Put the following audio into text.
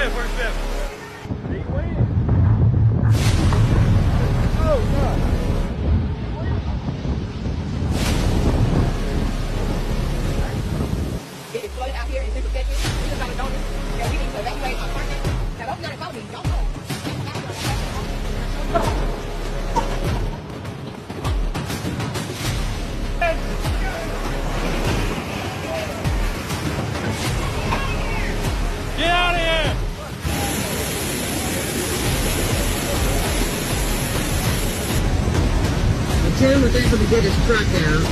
fifth? Where's fifth? He wins. Oh, no. It is flooded out here in Central Texas. We just got a notice that we need to evacuate our apartment. Now, don't let it call me. Don't know. Get out of here! The Tim was able to get his truck out.